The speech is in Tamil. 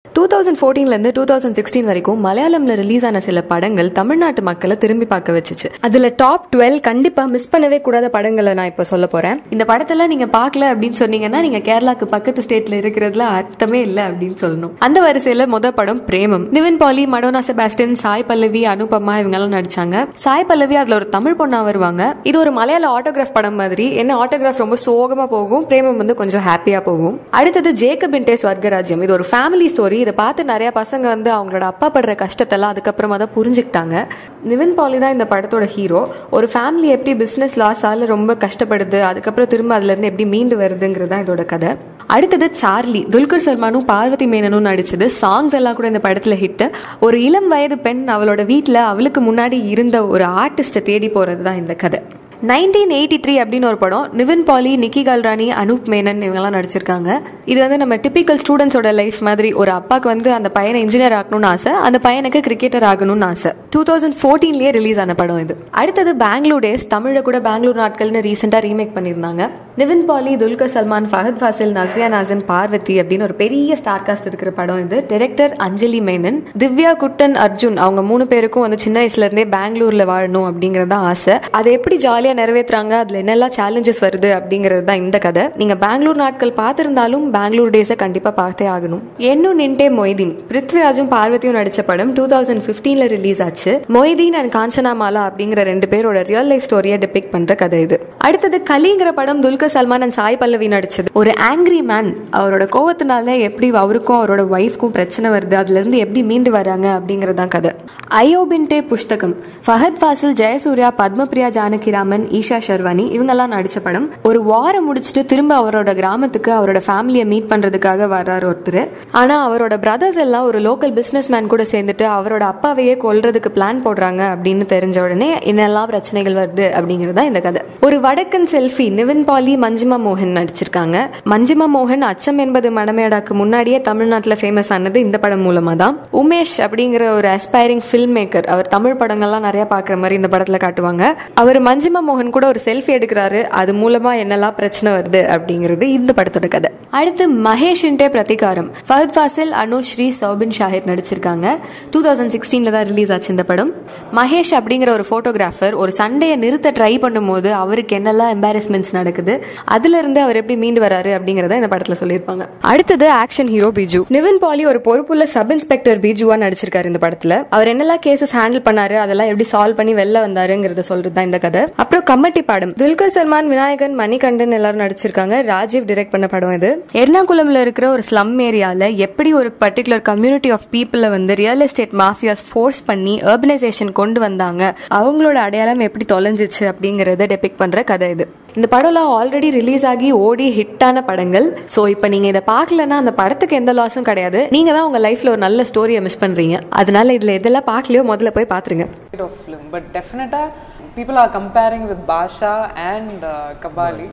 2014 2016 வரைக்கும் மலையாளம்ல ரிலீஸ் ஆன சில படங்கள் தமிழ்நாட்டு மக்களை திரும்பி பார்க்க வச்சுச்சு. அதுல டாப் 12 கண்டிப்பா மிஸ் பண்ணவே கூடாத படங்களை நான் இப்ப சொல்ல போறேன். இந்த படத்தெல்லாம் நீங்க பார்க்கல அப்படின்னு சொன்னீங்கன்னா நீங்க கேரளாக்கு பக்கத்து ஸ்டேட்ல இருக்கிறதுல அர்த்தமே இல்ல அப்படின்னு சொல்லணும். அந்த வரிசையில முத படம் பிரேமம். நிவின் பாலி, மடோனா செபாஸ்டியன், சாய் பல்லவி, அனுபமா இவங்க எல்லாம் நடிச்சாங்க. சாய் பல்லவி அதுல ஒரு தமிழ் பொண்ணா வருவாங்க. இது ஒரு மலையாள ஆட்டோகிராஃப் படம் மாதிரி. என்ன ஆட்டோகிராஃப் ரொம்ப சோகமா போகும், பிரேமம் வந்து கொஞ்சம் ஹாப்பியா போகும். அடுத்தது ஜேக்கப் இன்டே ஸ்வர்கராஜ்யம். இது ஒரு ஃபேமிலி ஸ்டோரி. இதை பார்த்து நிறைய பசங்க வந்து அவங்களோட அப்பா படுற கஷ்டத்தெல்லாம் அதுக்கப்புறமா தான் புரிஞ்சுக்கிட்டாங்க. நிவின் பாலி தான் இந்த படத்தோட ஹீரோ. ஒரு ஃபேமிலி எப்படி பிசினஸ் லாஸ் ஆல ரொம்ப கஷ்டப்படுது, அதுக்கப்புறம் திரும்ப அதுல இருந்து எப்படி மீண்டு வருதுங்கிறது தான் இதோட கதை. அடுத்தது சார்லி. துல்கர் சல்மானும் பார்வதி மேனனும் நடிச்சது. சாங்ஸ் எல்லாம் கூட இந்த படத்துல ஹிட். ஒரு இளம் வயது பெண் அவளோட வீட்டுல அவளுக்கு முன்னாடி இருந்த ஒரு ஆர்டிஸ்ட தேடி போறது தான் இந்த கதை. 1983 அப்படின்னு ஒரு படம். நிவின் பாலி, நிக்கி கல்ரானி, அனூப் மேனன் இவங்கெல்லாம் நடிச்சிருக்காங்க. இது வந்து நம்ம டிபிக்கல் ஸ்டூடெண்ட்ஸோட லைஃப் மாதிரி. ஒரு அப்பாக்கு வந்து அந்த பையனை இன்ஜினியர் ஆகணும்னு ஆசை, அந்த பையனுக்கு கிரிக்கெட்டர் ஆகணும்னு ஆசை. 2014 ரிலீஸ் ஆன படம் இது. அடுத்தது பெங்களூர் டேஸ். தமிழ்ல கூட பெங்களூர் நாட்கள்னு ரீசெண்டா ரீமேக் பண்ணியிருந்தாங்க. நிவின் பாலி, துல்கர் சல்மான், ஃபஹத் ஃபாசில், நஸ்ரியா நாசன், பார்வதி அப்படின்னு ஒரு பெரிய ஸ்டார் காஸ்ட் இருக்கிற படம் இது. டைரக்டர் அஞ்சலி மேனன். திவ்யா, குட்டன், அர்ஜுன் அவங்க 3 பேருக்கும் வந்து சின்ன வயசுல இருந்தே பெங்களூர்ல வாழணும் அப்படிங்கறத ஆசை. அதை எப்படி ஜாலியா நிறைவேற்றாங்க, அதுல என்னெல்லாம் சேலஞ்சஸ் வருது அப்படிங்கிறது தான் இந்த கதை. நீங்க பெங்களூர் நாட்கள் பார்த்திருந்தாலும் பெங்களூர் டேஸை கண்டிப்பா பார்த்தே ஆகணும். என்னு நின்டே மொய்தீன். பிருத்விராஜும் பார்வதியும் நடிச்ச படம் 2015 ரிலீஸ் ஆச்சு. மொய்தீன் அண்ட் காஞ்சனா மாலா அப்படிங்கிற 2 பேரோட ரியல் லைஃப் ஸ்டோரியை டிபிக் பண்ற கதை இது. அடுத்தது கலிங்கிற படம். துல்கர் சல்மான் அண்ட் சாய் பல்லவி நடிச்சது. ஒரு ஆங்கிரி மேன் அவரோட கோவத்தினால எப்படி அவருக்கும் அவரோட ஒய்ஃப்க்கும் பிரச்சனை வருது, அதுல இருந்து எப்படி மீண்டு வராங்க அப்படிங்கறதான் கதை. அயோபின்டே புஸ்தகம். ஃபஹத் ஃபாசில், ஜெயசூர்யா, பத்மபிரியா, ஜானகிராமன், ஈஷா ஷர்வானி இவங்கெல்லாம் நடிச்ச படம். ஒரு வாரம் முடிச்சுட்டு திரும்ப அவரோட கிராமத்துக்கு அவரோட ஃபேமிலியை மீட் பண்றதுக்காக வர்றாரு ஒருத்தர். ஆனா அவரோட பிரதர்ஸ் எல்லாம் ஒரு லோக்கல் பிசினஸ் மேன் கூட சேர்ந்துட்டு அவரோட அப்பாவையே கொல்றதுக்கு பிளான் போடுறாங்க அப்படின்னு தெரிஞ்ச உடனே என்னெல்லாம் பிரச்சனைகள் வருது அப்படிங்கறதா இந்த கதை. ஒரு வடக்கன் செல்ஃபி. நிவின் பாலி, மஞ்சிமா மோகன் நடிச்சிருக்காங்க. மஞ்சிமா மோகன் அச்சம் என்பது மடமேடாக்கு முன்னாடியே தமிழ்நாட்டுல ஃபேமஸ் ஆனது இந்த படம் மூலமா தான். உமேஷ் அப்படிங்கிற ஒரு அஸ்பைரிங் ஃபில்ம் மேக்கர். அவர் தமிழ் படங்கள்லாம் நிறைய பாக்குற மாதிரி இந்த படத்துல காட்டுவாங்க. அவர் மஞ்சிமா மோகன் கூட ஒரு செல்ஃபி எடுக்கிறாரு. அது மூலமா என்னெல்லாம் பிரச்சனை வருது அப்படிங்கிறது இந்த படத்தோட கதை. அடுத்து மகேஷ் இன்டே பிரதிகாரம். ஃபஹத் ஃபாசில், அனுஸ்ரீ, சௌபின் ஷாஹித் நடிச்சிருக்காங்க. 2016 தான் ரிலீஸ் ஆச்சு இந்த படம். மகேஷ் அப்படிங்கிற ஒரு போட்டோகிராஃபர் ஒரு சண்டையை நிறுத்த ட்ரை பண்ணும்போது அவருக்கு என்னெல்லாம் எம்பாரஸ்மெண்ட்ஸ் நடக்குது, அதுல இருந்து அவர் எப்படி மீண்டு வராரு அப்படிங்கறத இந்த படத்துல சொல்லியிருப்பாங்க. அடுத்தது ஆக்ஷன் ஹீரோ பிஜு. நிவின் பாலி ஒரு பொறுப்புள்ள சப் இன்ஸ்பெக்டர் பிஜுவா நடிச்சிருக்காரு இந்த படத்துல. அவர் என்னெல்லாம் கேசஸ் ஹேண்டில் பண்ணாரு, அதெல்லாம் எப்படி சால்வ் பண்ணி வெளில வந்தாருங்கிறத சொல்றது தான் இந்த கதை. அப்புறம் கம்மட்டி பாடம். துல்கர் சல்மான், விநாயகன், மணிகண்டன் எல்லாரும் நடிச்சிருக்காங்க. ராஜீவ் டைரக்ட் பண்ண படம் இது. எர்ணாகுளம்ல இருக்கிற ஒரு ஸ்லம் ஏரியால எப்படி ஒரு பர்டிகுலர் கம்யூனிட்டி ஆஃப் பீப்புள வந்து ரியல் எஸ்டேட் மாஃபியாஸ் ஃபோர்ஸ் பண்ணி அர்பனைசேஷன் கொண்டு வந்தாங்க, அவங்களோட அடையாளம் எப்படி தொலைஞ்சிச்சு அப்படிங்கறத டெபிக் பண்ற கதை இது. இந்த படம்லாம் ஆல்ரெடி ரிலீஸ் ஆகி ஓடி ஹிட்டான படங்கள். சோ இப்ப நீங்க இதை பார்க்கலன்னா அந்த படத்துக்கு எந்த லாஸும் கிடையாது. நீங்க தான் உங்க லைஃப்ல ஒரு நல்ல ஸ்டோரியை மிஸ் பண்றீங்க. அதனால இதுல எதெல்லாம் பார்க்கலையோ முதல்ல போய் பாத்துருங்க. But definitely people are comparing with Basha and Kabali.